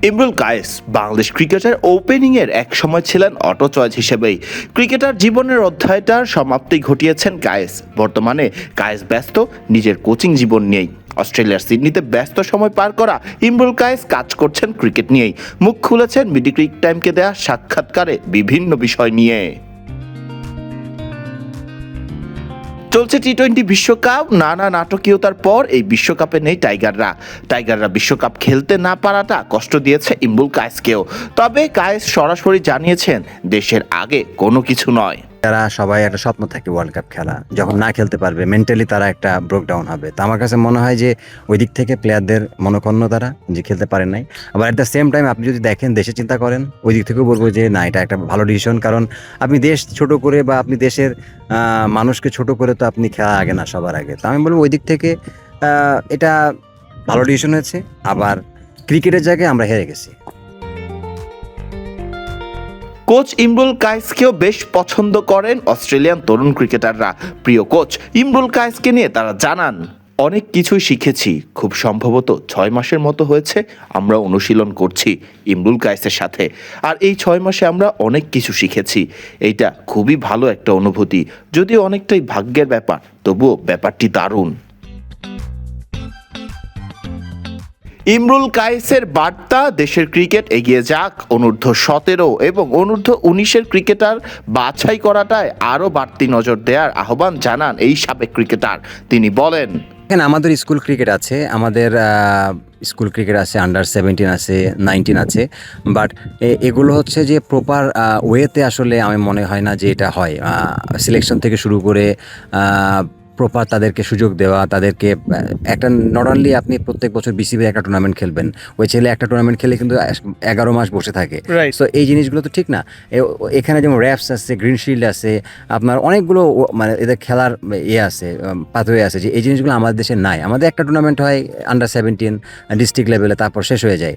ইমরুল কায়েস বাংলাদেশ ক্রিকেটের ওপেনিংয়ের এক সময় ছিলেন অটো চয়েস হিসেবেই। ক্রিকেটার জীবনের অধ্যায়টার সমাপ্তি ঘটিয়েছেন কায়েস। বর্তমানে কায়েস ব্যস্ত নিজের কোচিং জীবন নিয়েই। অস্ট্রেলিয়ার সিডনিতে ব্যস্ত সময় পার করা ইমরুল কায়েস কাজ করছেন ক্রিকেট নিয়েই। মুখ খুলেছেন বিডি ক্রিক টাইমকে দেয়া সাক্ষাৎকারে বিভিন্ন বিষয় নিয়ে। চলছে টি-20 বিশ্বকাপ। নানা নাটকীয়তার পর এই বিশ্বকাপে নেই টাইগাররা বিশ্বকাপ খেলতে না পারাটা কষ্ট দিয়েছে ইমরুল কায়েসকেও। তবে কায়েস সরাসরি জানিয়েছেন দেশের আগে কোনো কিছু নয়। তারা সবাই একটা স্বপ্ন থাকে ওয়ার্ল্ড কাপ খেলা, যখন না খেলতে পারবে মেন্টালি তারা একটা ব্রেকডাউন হবে। তো আমার কাছে মনে হয় যে ওই দিক থেকে প্লেয়ারদের মনক্ষুণ্ণ তারা যে খেলতে পারেন নাই। আবার এট দ্য সেম টাইম আপনি যদি দেখেন দেশে চিন্তা করেন, ওই দিক থেকেও বলবো যে না, এটা একটা ভালো ডিসিশন। কারণ আপনি দেশ ছোট করে বা আপনি দেশের মানুষকে ছোট করে তো আপনি খেলা আগে না, সবার আগে। তো আমি বলবো ওই দিক থেকে এটা ভালো ডিসিশন হয়েছে। আবার ক্রিকেটের জায়গায় আমরা হেরে গেছি। কোচ ইমরুল কায়েসকেও বেশ পছন্দ করেন অস্ট্রেলিয়ান তরুণ ক্রিকেটাররা। প্রিয় কোচ ইমরুল কায়েসকে নিয়ে তারা জানান, অনেক কিছুই শিখেছি। খুব সম্ভবত 6 মাসের মতো হয়েছে আমরা অনুশীলন করছি ইমরুল কায়েসের সাথে। আর এই 6 মাসে আমরা অনেক কিছু শিখেছি। এইটা খুবই ভালো একটা অনুভূতি, যদিও অনেকটাই ভাগ্যের ব্যাপার, তবুও ব্যাপারটি দারুণ। ইমরুল কায়েসের বার্তা, দেশের ক্রিকেট এগিয়ে যাক। অনূর্ধ্ব-17 এবং অনূর্ধ্ব-19 ক্রিকেটার বাছাই করাটায় আরও বাড়তি নজর দেওয়ার আহ্বান জানান এই সাবেক ক্রিকেটার। তিনি বলেন, এখানে আমাদের স্কুল ক্রিকেট আছে, স্কুল ক্রিকেট আছে, আন্ডার 17 আছে, 19 আছে। বাট এগুলো হচ্ছে যে প্রপার ওয়েতে আসলে আমি মনে হয় না যে এটা হয়। সিলেকশন থেকে শুরু করে প্রপার তাদেরকে সুযোগ দেওয়া, তাদেরকে একটা নট অনলি আপনি প্রত্যেক বছর বিসিবি একটা টুর্নামেন্ট খেলবেন, ওই ছেলে একটা টুর্নামেন্ট খেলে কিন্তু 11 মাস বসে থাকে। সো এই জিনিসগুলো তো ঠিক না। এখানে যেমন র্যাপস আছে, গ্রিন শিল্ড আছে, আপনার অনেকগুলো মানে এদের খেলার আছে, পাথওয়ে আছে, যে এই জিনিসগুলো আমাদের দেশে নাই। আমাদের একটা টুর্নামেন্ট হয় আন্ডার 17 ডিস্ট্রিক্ট লেভেলে, তারপর শেষ হয়ে যায়।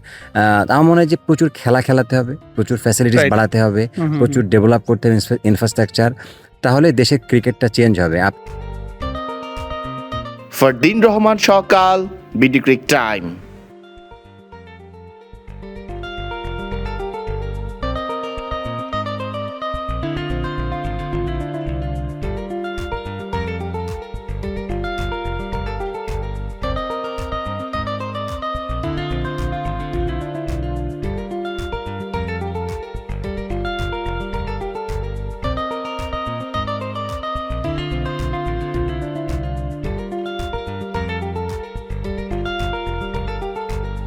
আমার মনে হয় যে প্রচুর খেলাতে হবে, প্রচুর ফ্যাসিলিটিস বাড়াতে হবে, প্রচুর ডেভেলপ করতে হবে ইনফ্রাস্ট্রাকচার, তাহলে দেশের ক্রিকেটটা চেঞ্জ হবে। ফরদিন রহমান সকাল, বিডি ক্রিক টাইম।